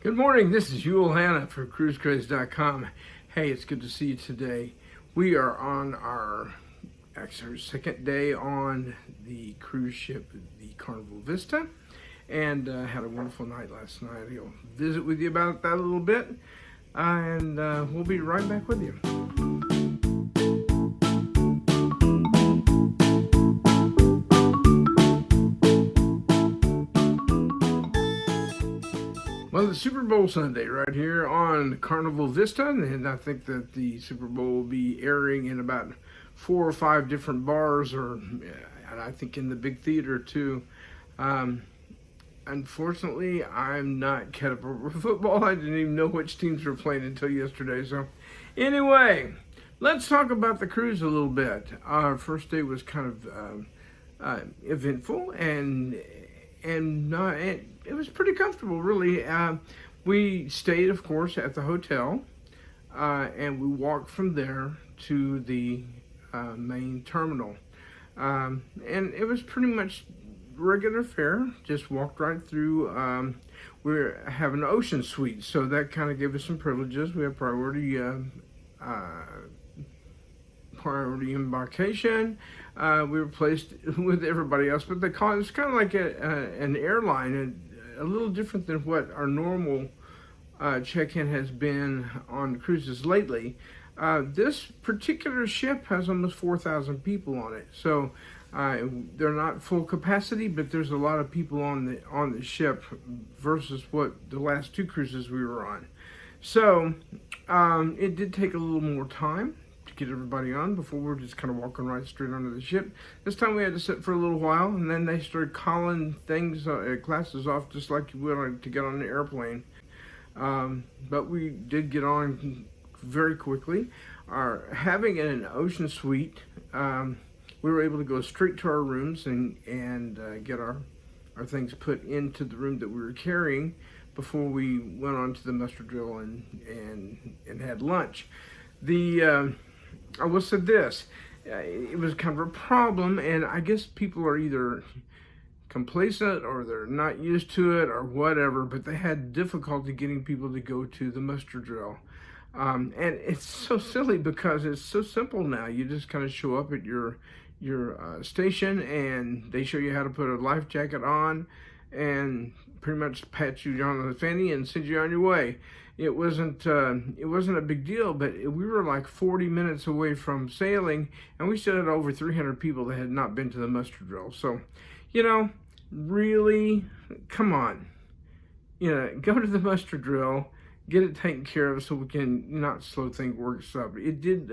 Good morning, this is Yule Hanna for cruisecraze.com. Hey, it's good to see you today. We are on our second day on the cruise ship, the Carnival Vista, and had a wonderful night last night. I'll visit with you about that a little bit, and we'll be right back with you. Well, it's Super Bowl Sunday right here on Carnival Vista, and I think that the Super Bowl will be airing in about 4 or 5 different bars, and I think in the big theater too. Unfortunately, I'm not caught up over football. I didn't even know which teams were playing until yesterday. So, anyway, let's talk about the cruise a little bit. Our first day was kind of eventful, and it was pretty comfortable, really. We stayed, of course, at the hotel, and we walked from there to the main terminal. And it was pretty much regular fare, just walked right through. We have an ocean suite, so that kind of gave us some privileges. We have priority embarkation. We were placed with everybody else, but it's kind of like an airline, a little different than what our normal check-in has been on cruises lately. This particular ship has almost 4,000 people on it, so they're not full capacity, but there's a lot of people on the ship versus what the last 2 cruises we were on. So it did take a little more time to get everybody on. Before we were just kind of walking right straight onto the ship. This time we had to sit for a little while, and then they started calling things, classes off just like you would to get on an airplane. But we did get on very quickly. Having an ocean suite, we were able to go straight to our rooms and get our things put into the room that we were carrying before we went on to the muster drill and had lunch. I will say this, it was kind of a problem, and I guess people are either complacent or they're not used to it or whatever, but they had difficulty getting people to go to the muster drill. And it's so silly because it's so simple now. You just kind of show up at your station, and they show you how to put a life jacket on and pretty much pat you on the fanny and send you on your way. It wasn't a big deal, but we were like 40 minutes away from sailing, and we still had over 300 people that had not been to the muster drill. So, really, come on, go to the muster drill, get it taken care of so we can not slow things up. We did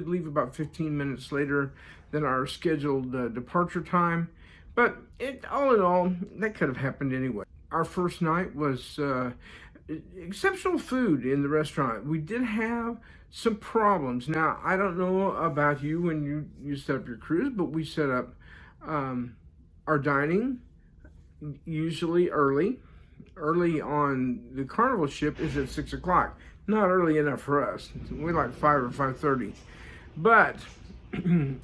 leave about 15 minutes later than our scheduled departure time, but all in all, that could have happened anyway. Our first night was exceptional food in the restaurant. We did have some problems. Now, I don't know about you when you set up your cruise, but we set up our dining usually early. Early on the Carnival ship is at 6 o'clock. Not early enough for us. We like 5 or 5:30. But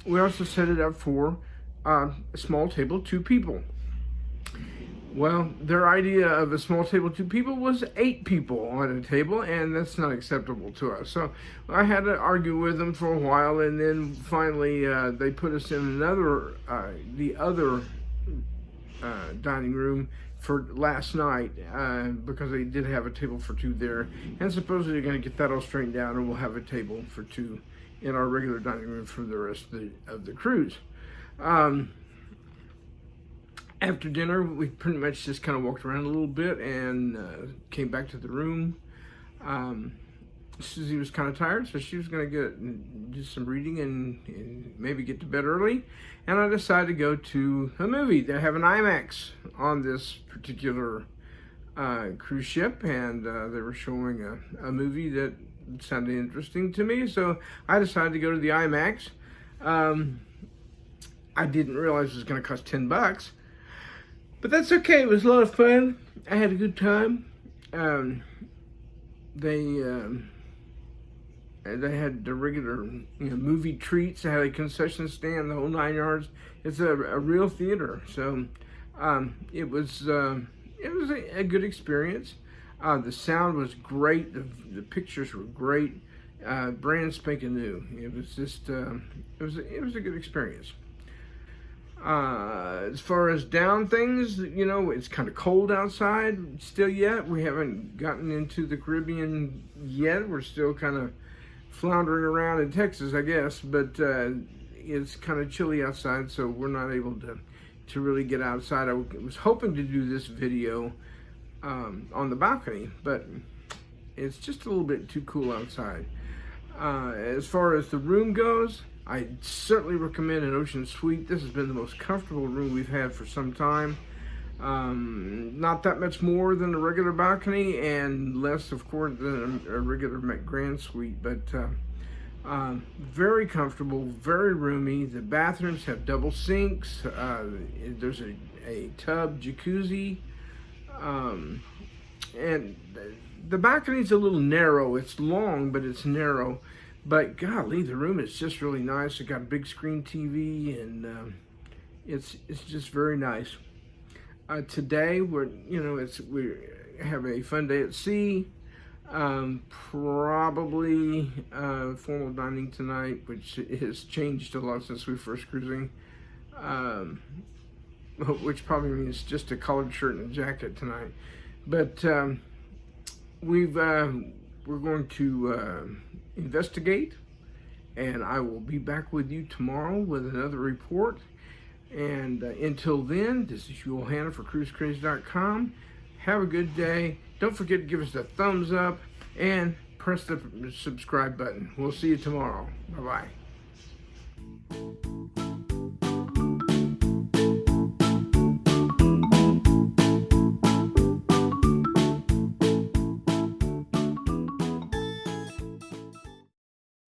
we also set it up for a small table, 2 people. Well, their idea of a small table, 2 people, was 8 people on a table, and that's not acceptable to us. So I had to argue with them for a while, and then finally they put us in the other dining room for last night because they did have a table for 2 there, and supposedly they're going to get that all straightened out, and we'll have a table for 2 in our regular dining room for the rest of the cruise. After dinner, we pretty much just kind of walked around a little bit and came back to the room. Susie was kind of tired, so she was going to do some reading and maybe get to bed early. And I decided to go to a movie. They have an IMAX on this particular cruise ship, and they were showing a movie that sounded interesting to me, so I decided to go to the IMAX. I didn't realize it was going to cost $10. But that's okay. It was a lot of fun. I had a good time. They had the regular movie treats. They had a concession stand, the whole 9 yards. It's a real theater. So it was a good experience. The sound was great. The pictures were great. Brand spanking new. It was just it was a good experience. As far as down things, you know, it's kind of cold outside still yet. We haven't gotten into the Caribbean yet. We're still kind of floundering around in Texas, I guess, but it's kind of chilly outside, so we're not able to really get outside. I was hoping to do this video on the balcony, but it's just a little bit too cool outside. As far as the room goes, I certainly recommend an ocean suite. This has been the most comfortable room we've had for some time. Not that much more than a regular balcony, and less, of course, than a regular grand suite, but very comfortable, very roomy. The bathrooms have double sinks. There's a tub jacuzzi, and the balcony's a little narrow. It's long, but it's narrow. But golly, the room is just really nice. It got a big screen TV, and it's just very nice. Today we have a fun day at sea. Probably formal dining tonight, which has changed a lot since we first cruising. Which probably means just a collared shirt and a jacket tonight. But we're going to investigate, and I will be back with you tomorrow with another report. And until then, this is Yul Hanna for CruiseCraze.com. Have a good day. Don't forget to give us a thumbs up and press the subscribe button. We'll see you tomorrow. Bye-bye.